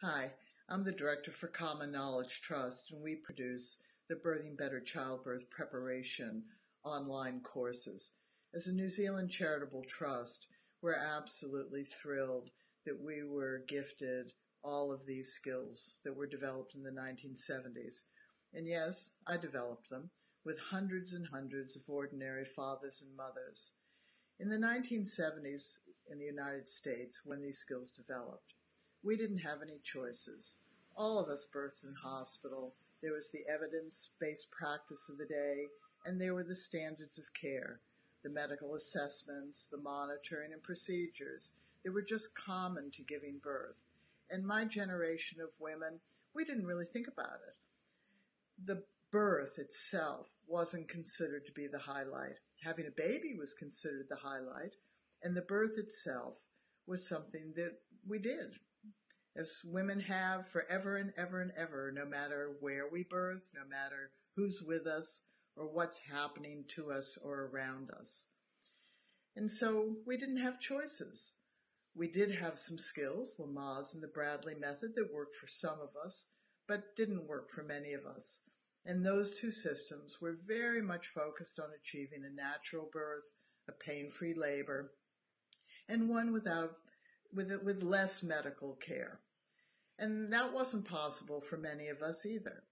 Hi, I'm the Director for Common Knowledge Trust, and we produce the Birthing Better Childbirth Preparation online courses. As a New Zealand charitable trust, we're absolutely thrilled that we were gifted all of these skills that were developed in the 1970s. And yes, I developed them with hundreds and hundreds of ordinary fathers and mothers. In the 1970s in the United States, when these skills developed, we didn't have any choices. All of us birthed in hospital. There was the evidence-based practice of the day, and there were the standards of care, the medical assessments, the monitoring and procedures that were just common to giving birth. And my generation of women, we didn't really think about it. The birth itself wasn't considered to be the highlight. Having a baby was considered the highlight, and the birth itself was something that we did, as women have forever and ever and ever, no matter where we birth, no matter who's with us or what's happening to us or around us. And so we didn't have choices. We did have some skills, Lamaze and the Bradley method, that worked for some of us, but didn't work for many of us. And those two systems were very much focused on achieving a natural birth, a pain-free labor, and one with less medical care. And that wasn't possible for many of us either.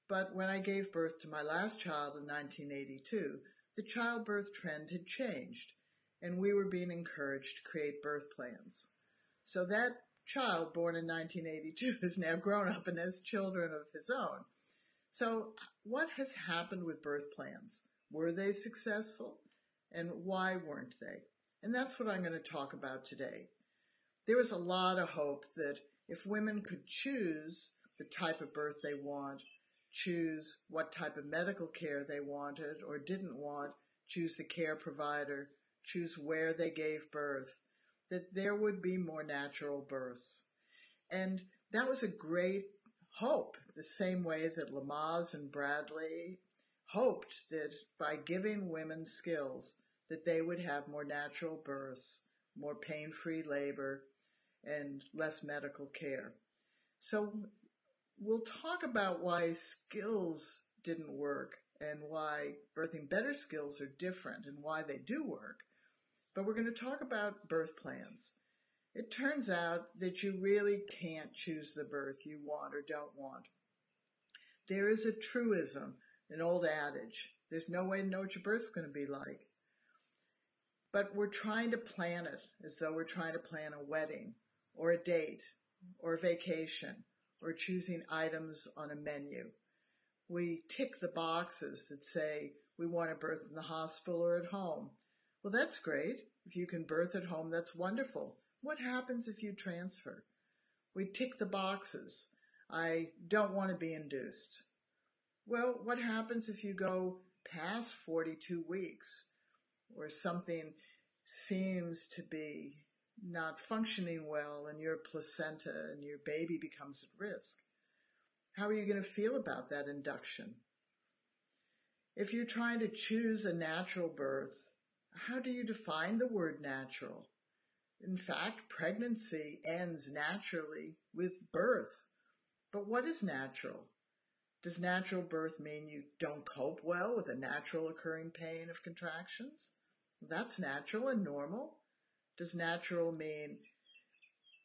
But when I gave birth to my last child in 1982, the childbirth trend had changed, and we were being encouraged to create birth plans. So that child born in 1982 is now grown up and has children of his own. So what has happened with birth plans? Were they successful? And why weren't they? And that's what I'm going to talk about today. There was a lot of hope that if women could choose the type of birth they want, choose what type of medical care they wanted or didn't want, choose the care provider, choose where they gave birth, that there would be more natural births. And that was a great hope, the same way that Lamaze and Bradley hoped that by giving women skills that they would have more natural births, more pain-free labor, and less medical care. So we'll talk about why skills didn't work and why birthing better skills are different and why they do work. But we're going to talk about birth plans. It turns out that you really can't choose the birth you want or don't want. There is a truism, an old adage. There's no way to know what your birth's going to be like. But we're trying to plan it as though we're trying to plan a wedding or a date or a vacation or choosing items on a menu. We tick the boxes that say we want to birth in the hospital or at home. Well, that's great. If you can birth at home, that's wonderful. What happens if you transfer? We tick the boxes. I don't want to be induced. Well, what happens if you go past 42 weeks or something seems to be not functioning well in your placenta and your baby becomes at risk? How are you going to feel about that induction? If you're trying to choose a natural birth, how do you define the word natural? In fact, pregnancy ends naturally with birth. But what is natural? Does natural birth mean you don't cope well with a natural occurring pain of contractions? That's natural and normal. Does natural mean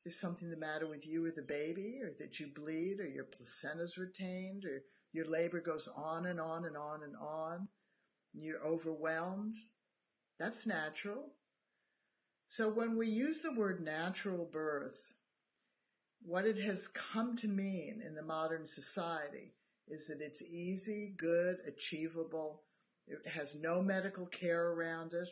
there's something the matter with you or the baby, or that you bleed, or your placenta's retained, or your labor goes on and on and on and on, and you're overwhelmed? That's natural. So when we use the word natural birth, what it has come to mean in the modern society is that it's easy, good, achievable, it has no medical care around it,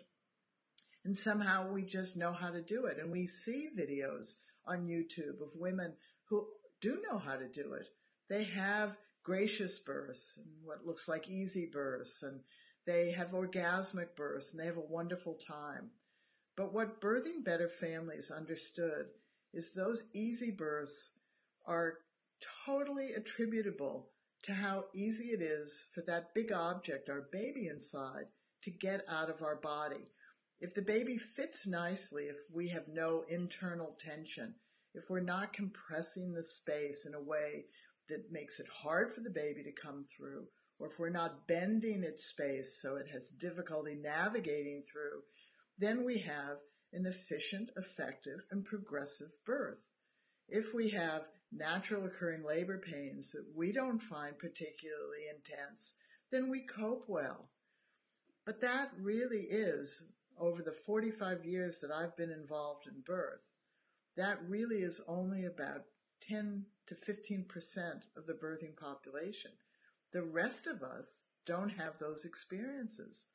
and somehow we just know how to do it. And we see videos on YouTube of women who do know how to do it. They have gracious births, and what looks like easy births, and they have orgasmic births, and they have a wonderful time. But what Birthing Better families understood is those easy births are totally attributable to how easy it is for that big object, our baby inside, to get out of our body. If the baby fits nicely, if we have no internal tension, if we're not compressing the space in a way that makes it hard for the baby to come through, or if we're not bending its space so it has difficulty navigating through, then we have an efficient, effective, and progressive birth. If we have natural occurring labor pains that we don't find particularly intense, then we cope well. But that really is, over the 45 years that I've been involved in birth, that really is only about 10 to 15% of the birthing population. The rest of us don't have those experiences.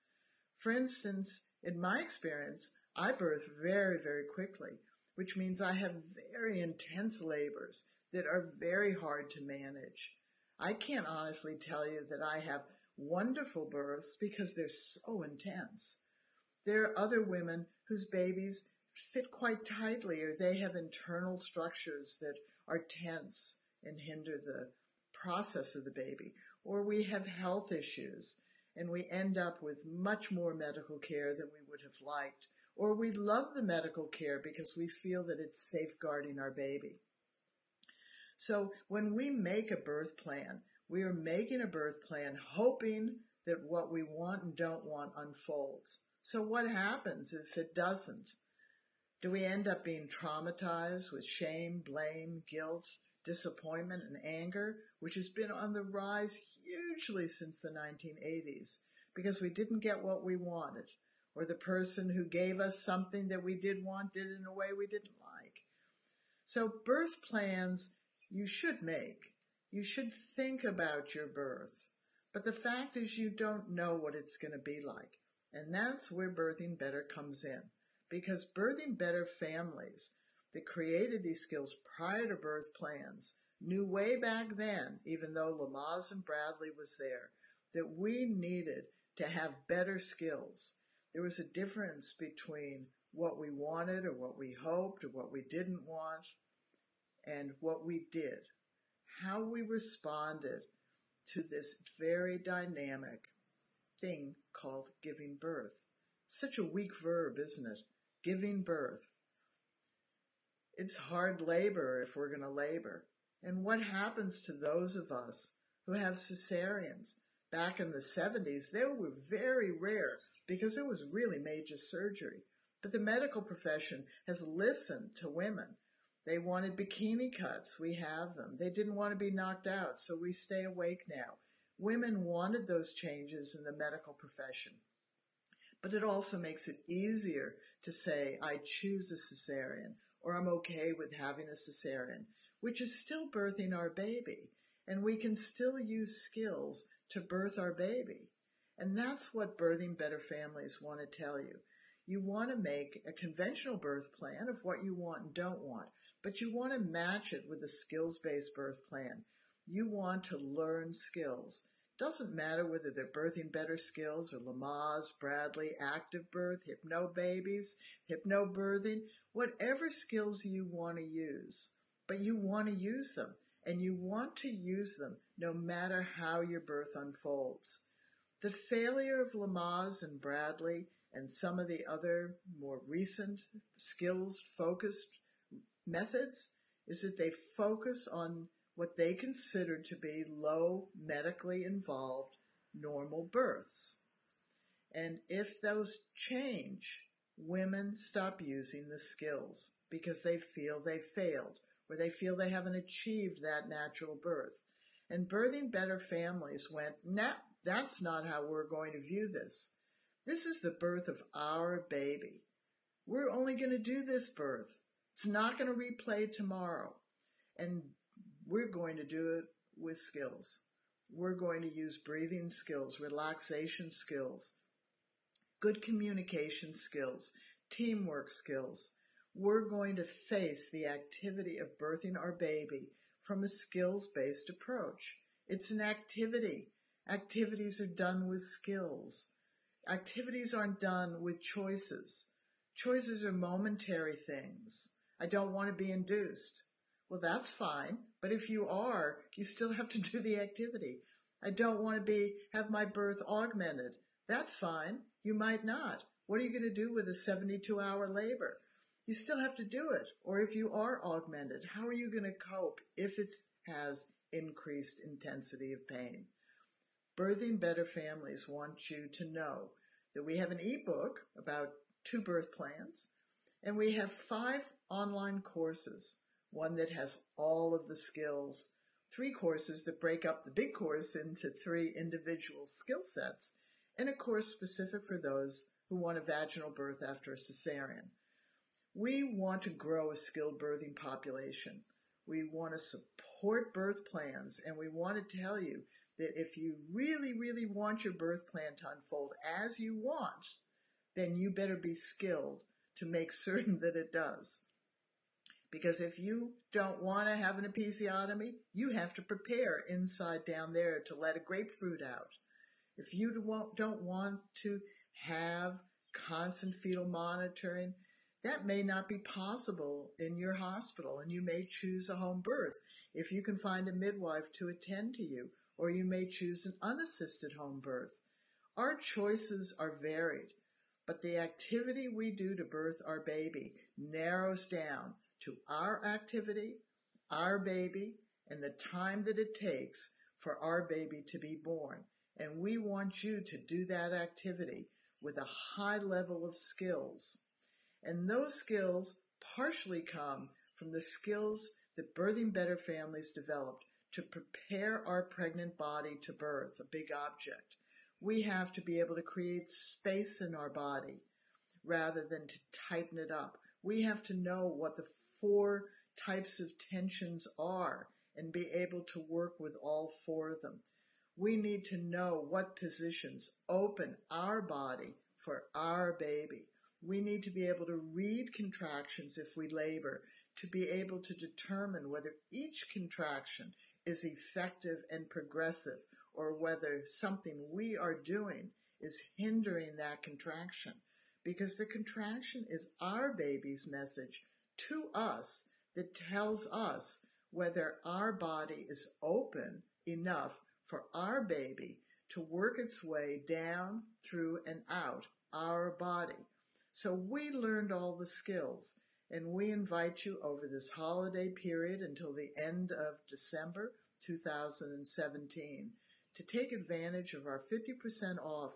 For instance, in my experience, I birth very, very quickly, which means I have very intense labors that are very hard to manage. I can't honestly tell you that I have wonderful births because they're so intense. There are other women whose babies fit quite tightly, or they have internal structures that are tense and hinder the process of the baby. Or we have health issues and we end up with much more medical care than we would have liked. Or we love the medical care because we feel that it's safeguarding our baby. So when we make a birth plan, we are making a birth plan hoping that what we want and don't want unfolds. So what happens if it doesn't? Do we end up being traumatized with shame, blame, guilt, disappointment, and anger, which has been on the rise hugely since the 1980s because we didn't get what we wanted, or the person who gave us something that we did want did it in a way we didn't like? So birth plans you should make. You should think about your birth. But the fact is you don't know what it's going to be like. And that's where Birthing Better comes in. Because Birthing Better families that created these skills prior to birth plans knew way back then, even though Lamaze and Bradley was there, that we needed to have better skills. There was a difference between what we wanted or what we hoped or what we didn't want and what we did. How we responded to this very dynamic thing called giving birth. Such a weak verb, isn't it? Giving birth. It's hard labor if we're going to labor. And what happens to those of us who have cesareans? Back in the 70s, they were very rare because it was really major surgery. But the medical profession has listened to women. They wanted bikini cuts. We have them. They didn't want to be knocked out, so we stay awake now. Women wanted those changes in the medical profession. But it also makes it easier to say, I choose a cesarean, or I'm okay with having a cesarean, which is still birthing our baby. And we can still use skills to birth our baby. And that's what Birthing Better families want to tell you. You want to make a conventional birth plan of what you want and don't want, but you want to match it with a skills-based birth plan. You want to learn skills. Doesn't matter whether they're Birthing Better skills or Lamaze, Bradley, active birth, hypno babies, hypnobirthing, whatever skills you want to use. But you want to use them, and you want to use them no matter how your birth unfolds. The failure of Lamaze and Bradley and some of the other more recent skills-focused methods is that they focus on what they consider to be low medically involved normal births. And if those change, women stop using the skills because they feel they failed or they feel they haven't achieved that natural birth. And Birthing Better families went, nah, that's not how we're going to view this. This is the birth of our baby. We're only going to do this birth. It's not going to replay tomorrow. And we're going to do it with skills. We're going to use breathing skills, relaxation skills, good communication skills, teamwork skills. We're going to face the activity of birthing our baby from a skills-based approach. It's an activity. Activities are done with skills. Activities aren't done with choices. Choices are momentary things. I don't want to be induced. Well, that's fine, but if you are, you still have to do the activity. I don't want to have my birth augmented. That's fine. You might not. What are you going to do with a 72-hour labor? you still have to do it. Or if you are augmented, how are you going to cope if it has increased intensity of pain? Birthing Better Families want you to know that we have an ebook about 2 birth plans, and we have 5 online courses, one that has all of the skills, 3 courses that break up the big course into 3 individual skill sets, and a course specific for those who want a vaginal birth after a cesarean. We want to grow a skilled birthing population. We want to support birth plans, and we want to tell you that if you really, really want your birth plan to unfold as you want, then you better be skilled to make certain that it does. Because if you don't want to have an episiotomy, you have to prepare inside down there to let a grapefruit out. If you don't want to have constant fetal monitoring, that may not be possible in your hospital, and you may choose a home birth if you can find a midwife to attend to you, or you may choose an unassisted home birth. Our choices are varied, but the activity we do to birth our baby narrows down to our activity, our baby, and the time that it takes for our baby to be born. And we want you to do that activity with a high level of skills. And those skills partially come from the skills that Birthing Better Families developed to prepare our pregnant body to birth, a big object. We have to be able to create space in our body rather than to tighten it up. We have to know what the 4 types of tensions are and be able to work with all 4 of them. We need to know what positions open our body for our baby. We need to be able to read contractions if we labor, to be able to determine whether each contraction is effective and progressive, or whether something we are doing is hindering that contraction. Because the contraction is our baby's message to us that tells us whether our body is open enough for our baby to work its way down, through, and out our body. So we learned all the skills, and we invite you over this holiday period until the end of December 2017 to take advantage of our 50% off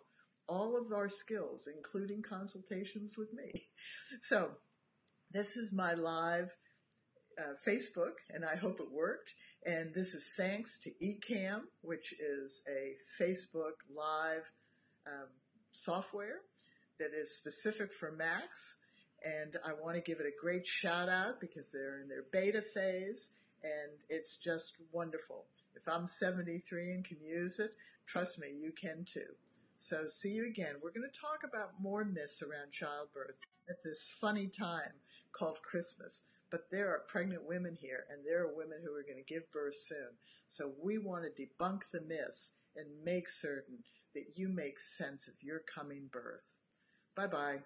all of our skills, including consultations with me. So this is my live Facebook, and I hope it worked. And this is thanks to eCam, which is a Facebook live software that is specific for Macs. And I want to give it a great shout out because they're in their beta phase, and it's just wonderful. If I'm 73 and can use it, trust me, you can too. So see you again. We're going to talk about more myths around childbirth at this funny time called Christmas. But there are pregnant women here, and there are women who are going to give birth soon. So we want to debunk the myths and make certain that you make sense of your coming birth. Bye-bye.